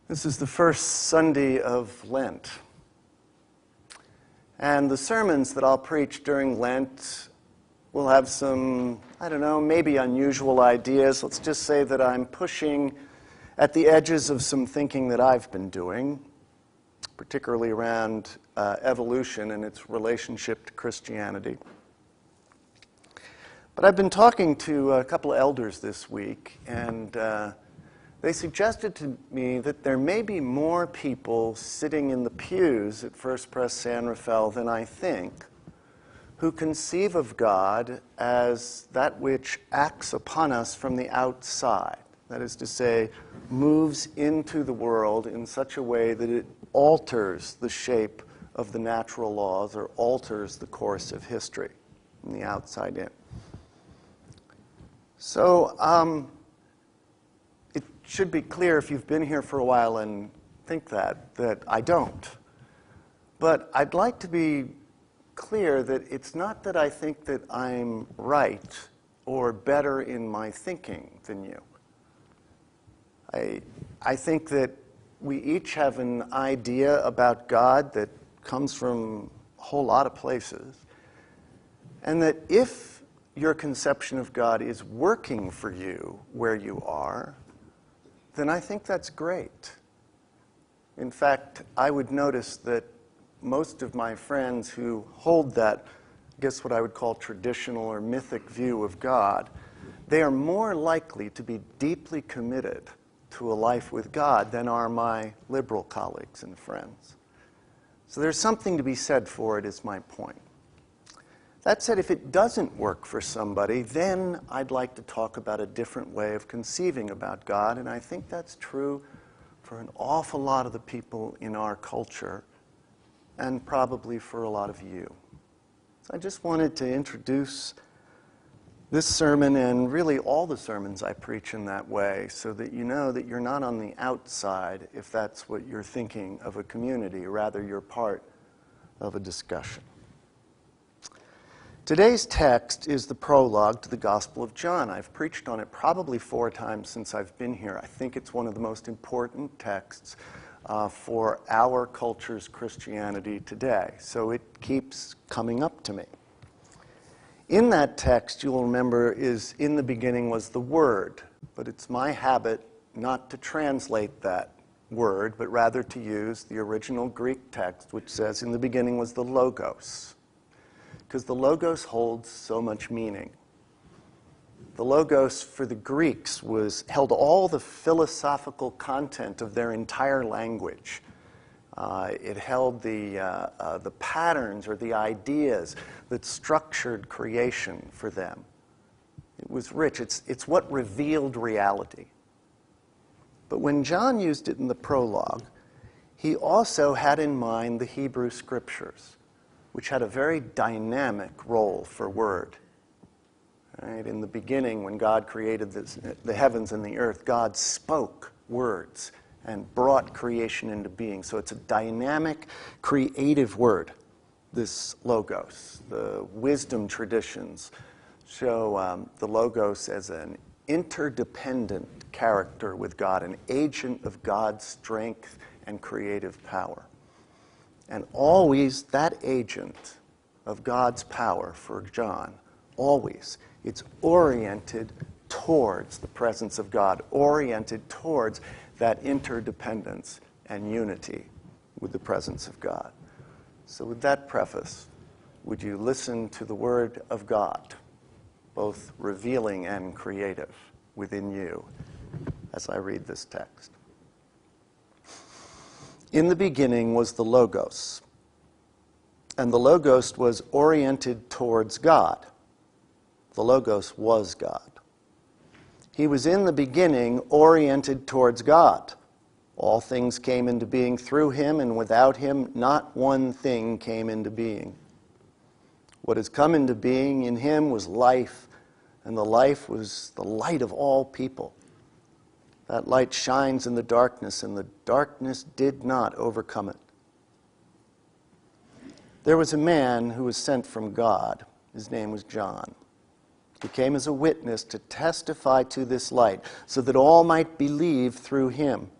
This is the first Sunday of Lent. And the sermons that I'll preach during Lent will have some, maybe unusual ideas. Let's just say that I'm pushing at the edges of some thinking that I've been doing, particularly around evolution and its relationship to Christianity. But I've been talking to a couple of elders this week, and they suggested to me that there may be more people sitting in the pews at First Pres San Rafael than I think, who conceive of God as that which acts upon us from the outside. That is to say, moves into the world in such a way that it alters the shape of the natural laws or alters the course of history from the outside in. So, it should be clear if you've been here for a while and think that I don't. But I'd like to be clear that it's not that I think that I'm right or better in my thinking than you. I think that we each have an idea about God that comes from a whole lot of places, and that if your conception of God is working for you where you are, then I think that's great. In fact, I would notice that most of my friends who hold that, I guess what I would call traditional or mythic view of God, they are more likely to be deeply committed to a life with God than are my liberal colleagues and friends. So there's something to be said for it, is my point. That said, if it doesn't work for somebody, then I'd like to talk about a different way of conceiving about God, and I think that's true for an awful lot of the people in our culture, and probably for a lot of you. So I just wanted to introduce this sermon and really all the sermons I preach in that way, so that you know that you're not on the outside if that's what you're thinking of a community, rather you're part of a discussion. Today's text is the prologue to the Gospel of John. I've preached on it probably 4 times since I've been here. I think it's one of the most important texts for our culture's Christianity today. So it keeps coming up to me. In that text, you'll remember, is in the beginning was the Word, but it's my habit not to translate that word, but rather to use the original Greek text, which says, in the beginning was the Logos, because the Logos holds so much meaning. The Logos for the Greeks held all the philosophical content of their entire language. It held the patterns or the ideas that structured creation for them. It was rich. It's what revealed reality. But when John used it in the prologue, he also had in mind the Hebrew Scriptures, which had a very dynamic role for word. Right? In the beginning, when God created the heavens and the earth, God spoke words and brought creation into being. So it's a dynamic, creative word, this Logos. The wisdom traditions show the Logos as an interdependent character with God, an agent of God's strength and creative power. And always that agent of God's power for John, always, it's oriented towards the presence of God, oriented towards that interdependence and unity with the presence of God. So with that preface, would you listen to the Word of God, both revealing and creative within you, as I read this text. In the beginning was the Logos, and the Logos was oriented towards God. The Logos was God. He was in the beginning oriented towards God. All things came into being through him, and without him not one thing came into being. What has come into being in him was life, and the life was the light of all people. That light shines in the darkness, and the darkness did not overcome it. There was a man who was sent from God. His name was John. He came as a witness to testify to this light, so that all might believe through him.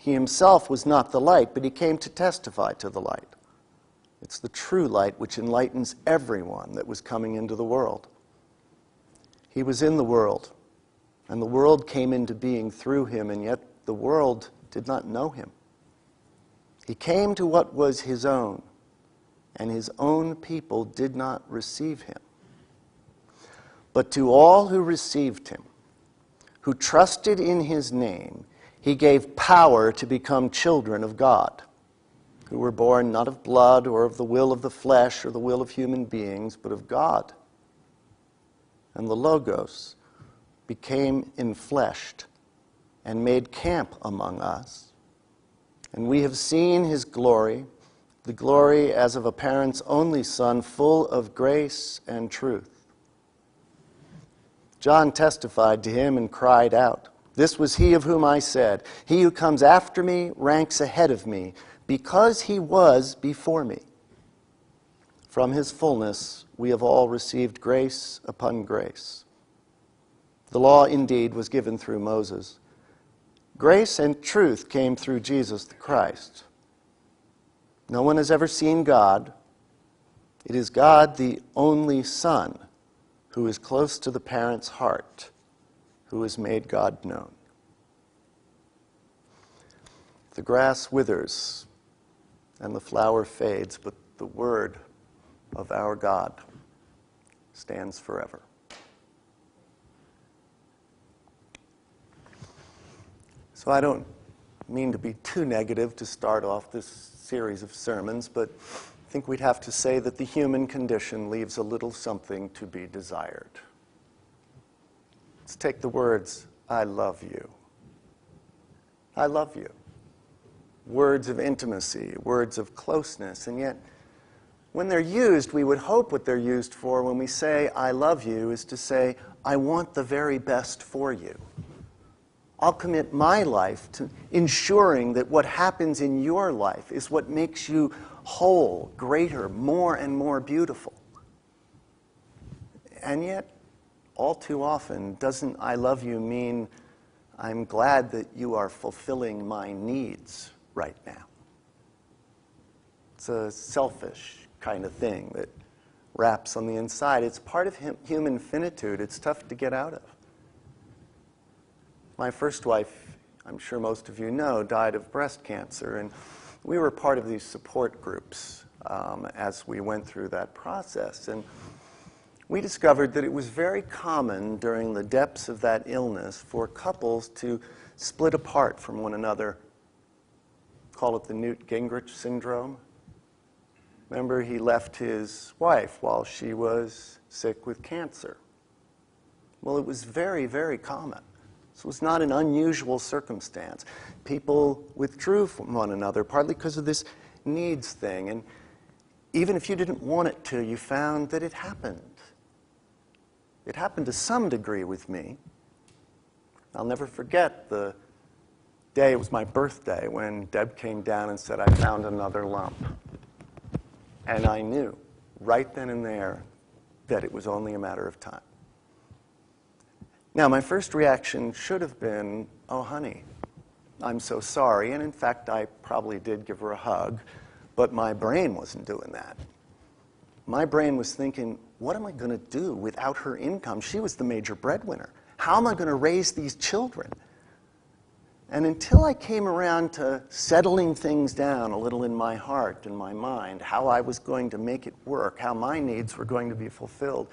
He himself was not the light, but he came to testify to the light. It's the true light which enlightens everyone that was coming into the world. He was in the world, and the world came into being through him, and yet the world did not know him. He came to what was his own, and his own people did not receive him. But to all who received him, who trusted in his name, he gave power to become children of God, who were born not of blood or of the will of the flesh or the will of human beings, but of God. And the Logos became enfleshed and made camp among us. And we have seen his glory, the glory as of a parent's only Son, full of grace and truth. John testified to him and cried out, "This was he of whom I said, 'He who comes after me ranks ahead of me, because he was before me.' From his fullness we have all received grace upon grace. The law indeed was given through Moses. Grace and truth came through Jesus the Christ. No one has ever seen God. It is God, the only Son, who is close to the parent's heart, who has made God known." The grass withers and the flower fades, but the word of our God stands forever. So I don't mean to be too negative to start off this series of sermons, but I think we'd have to say that the human condition leaves a little something to be desired. Let's take the words, "I love you." I love you. Words of intimacy, words of closeness, and yet when they're used, we would hope what they're used for when we say, "I love you," is to say, "I want the very best for you. I'll commit my life to ensuring that what happens in your life is what makes you whole, greater, more and more beautiful." And yet, all too often, doesn't "I love you" mean I'm glad that you are fulfilling my needs right now? It's a selfish kind of thing that wraps on the inside. It's part of human finitude. It's tough to get out of. My first wife, I'm sure most of you know, died of breast cancer, and we were part of these support groups as we went through that process. And we discovered that it was very common during the depths of that illness for couples to split apart from one another. Call it the Newt Gingrich syndrome. Remember, he left his wife while she was sick with cancer. Well, it was very, very common. This was not an unusual circumstance. People withdrew from one another, partly because of this needs thing. And even if you didn't want it to, you found that it happened. It happened to some degree with me. I'll never forget the day, it was my birthday, when Deb came down and said, "I found another lump." And I knew right then and there that it was only a matter of time. Now, my first reaction should have been, "Oh, honey, I'm so sorry." And in fact, I probably did give her a hug, but my brain wasn't doing that. My brain was thinking, what am I going to do without her income? She was the major breadwinner. How am I going to raise these children? And until I came around to settling things down a little in my heart and my mind, how I was going to make it work, how my needs were going to be fulfilled,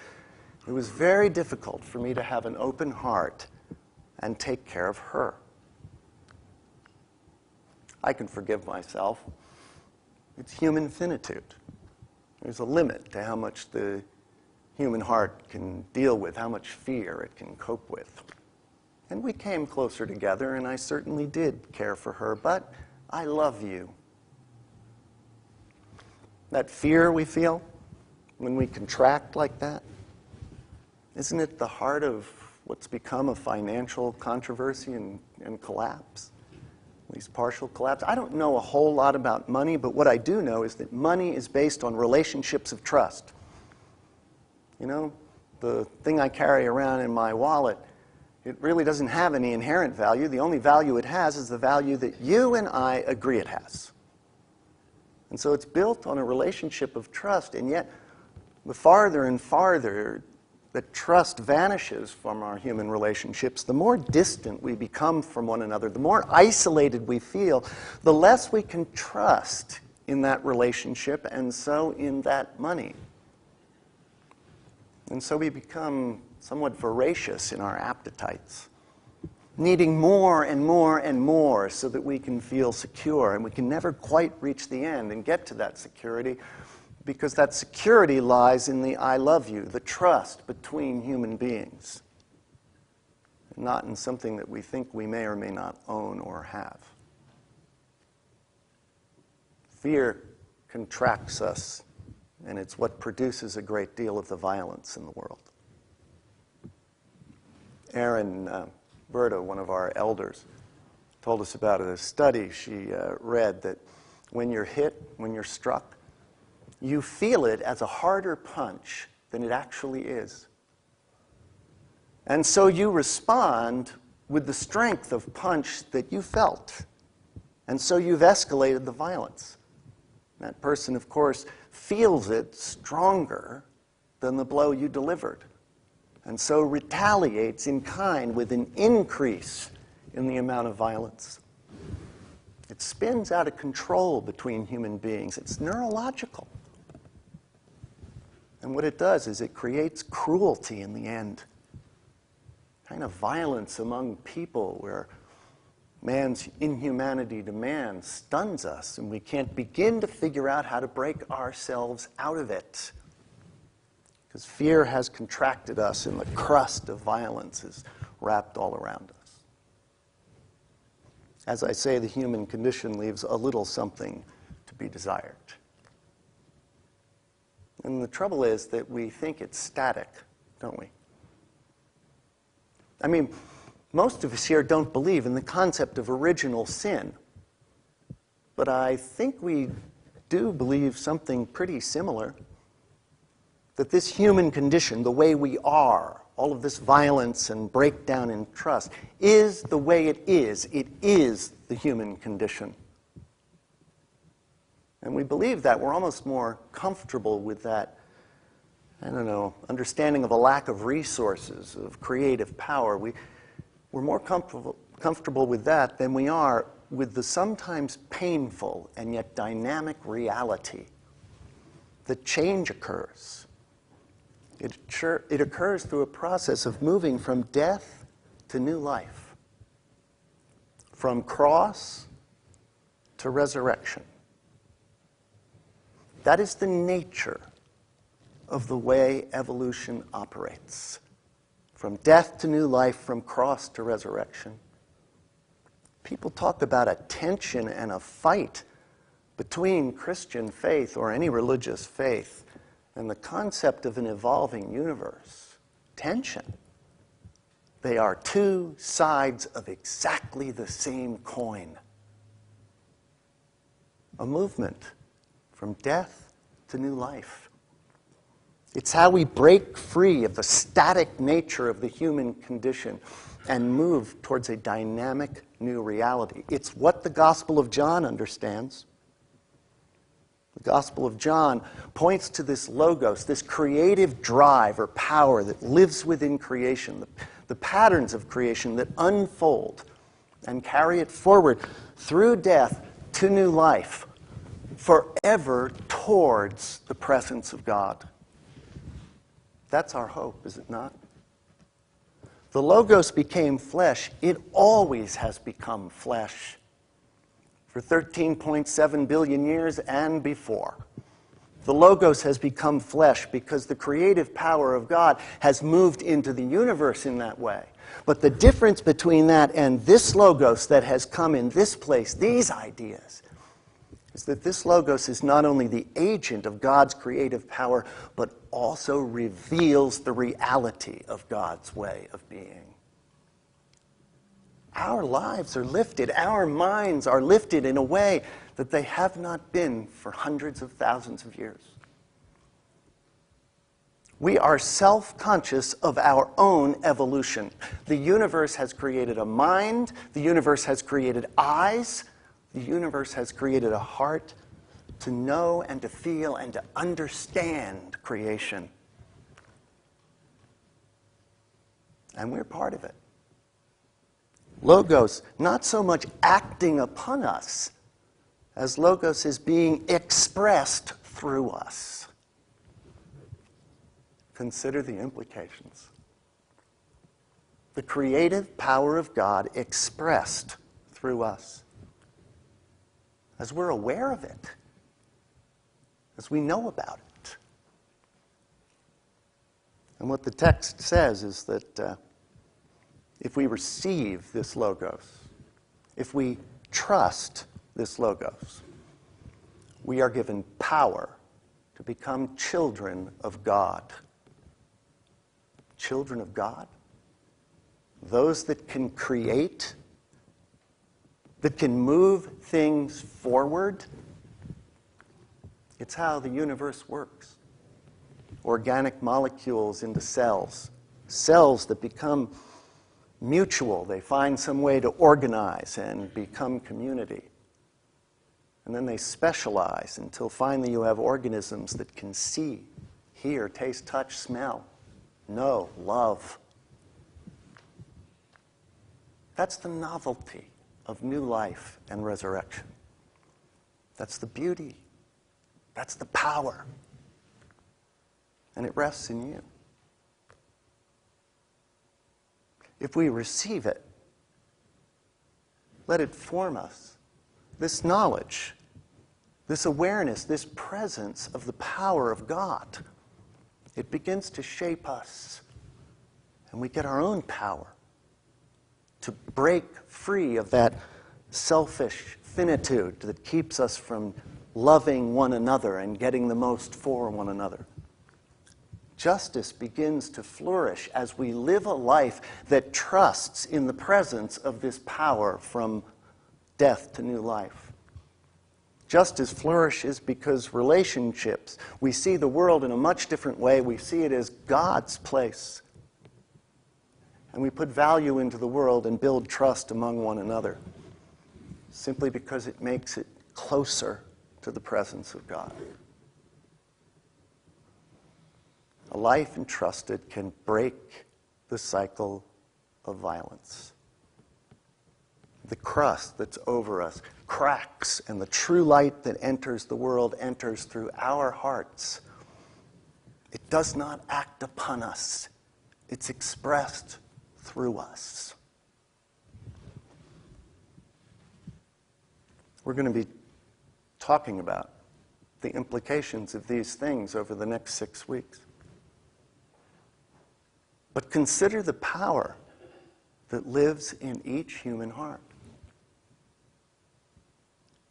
it was very difficult for me to have an open heart and take care of her. I can forgive myself. It's human finitude. There's a limit to how much the human heart can deal with, how much fear it can cope with. And we came closer together, and I certainly did care for her, but I love you. That fear we feel when we contract like that, isn't it the heart of what's become a financial controversy and collapse? At least partial collapse. I don't know a whole lot about money, but what I do know is that money is based on relationships of trust. You know, the thing I carry around in my wallet It really doesn't have any inherent value. The only value it has is the value that you and I agree it has. And so it's built on a relationship of trust, and yet the farther and farther that trust vanishes from our human relationships, the more distant we become from one another, the more isolated we feel, the less we can trust in that relationship and so in that money. And so we become somewhat voracious in our appetites, needing more and more and more so that we can feel secure, and we can never quite reach the end and get to that security, because that security lies in the I love you, the trust between human beings, and not in something that we think we may or may not own or have. Fear contracts us, and it's what produces a great deal of the violence in the world. Erin Berta, one of our elders, told us about a study she read that when you're hit, when you're struck, you feel it as a harder punch than it actually is. And so you respond with the strength of punch that you felt. And so you've escalated the violence. That person, of course, feels it stronger than the blow you delivered, and so retaliates in kind with an increase in the amount of violence. It spins out of control between human beings. It's neurological. And what it does is it creates cruelty in the end, kind of violence among people where man's inhumanity to man stuns us, and we can't begin to figure out how to break ourselves out of it. Because fear has contracted us, and the crust of violence is wrapped all around us. As I say, the human condition leaves a little something to be desired. And the trouble is that we think it's static, don't we? I mean, most of us here don't believe in the concept of original sin. But I think we do believe something pretty similar. That this human condition, the way we are, all of this violence and breakdown in trust, is the way it is. It is the human condition. And we believe that. We're almost more comfortable with that, understanding of a lack of resources, of creative power. We're more comfortable with that than we are with the sometimes painful and yet dynamic reality that change occurs. It occurs through a process of moving from death to new life, from cross to resurrection. That is the nature of the way evolution operates. From death to new life, from cross to resurrection. People talk about a tension and a fight between Christian faith or any religious faith and the concept of an evolving universe. Tension. They are two sides of exactly the same coin. A movement from death to new life. It's how we break free of the static nature of the human condition and move towards a dynamic new reality. It's what the Gospel of John understands. The Gospel of John points to this logos, this creative drive or power that lives within creation, the patterns of creation that unfold and carry it forward through death to new life, forever towards the presence of God. That's our hope, is it not? The Logos became flesh. It always has become flesh for 13.7 billion years and before. The Logos has become flesh because the creative power of God has moved into the universe in that way. But the difference between that and this Logos that has come in this place, these ideas, is that this Logos is not only the agent of God's creative power, but also reveals the reality of God's way of being. Our lives are lifted, our minds are lifted in a way that they have not been for hundreds of thousands of years. We are self-conscious of our own evolution. The universe has created a mind. The universe has created eyes. The universe has created a heart to know and to feel and to understand creation. And we're part of it. Logos, not so much acting upon us, as Logos is being expressed through us. Consider the implications. The creative power of God expressed through us. As we're aware of it, as we know about it. And what the text says is that if we receive this Logos, if we trust this Logos, we are given power to become children of God. Children of God? Those that can create, that can move things forward. It's how the universe works. Organic molecules into cells. Cells that become mutual. They find some way to organize and become community. And then they specialize until finally you have organisms that can see, hear, taste, touch, smell, know, love. That's the novelty of new life and resurrection. That's the beauty. That's the power. And it rests in you. If we receive it, let it form us. This knowledge, this awareness, this presence of the power of God, it begins to shape us. And we get our own power to break free of that selfish finitude that keeps us from loving one another and getting the most for one another. Justice begins to flourish as we live a life that trusts in the presence of this power from death to new life. Justice flourishes because relationships, we see the world in a much different way. We see it as God's place. And we put value into the world and build trust among one another simply because it makes it closer to the presence of God. A life entrusted can break the cycle of violence. The crust that's over us cracks, and the true light that enters the world enters through our hearts. It does not act upon us. It's expressed through us. We're going to be talking about the implications of these things over the next 6 weeks. But consider the power that lives in each human heart.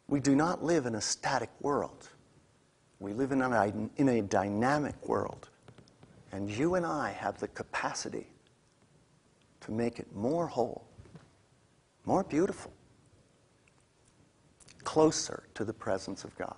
We do not live in a static world. We live in a dynamic world. And you and I have the capacity to make it more whole, more beautiful, closer to the presence of God.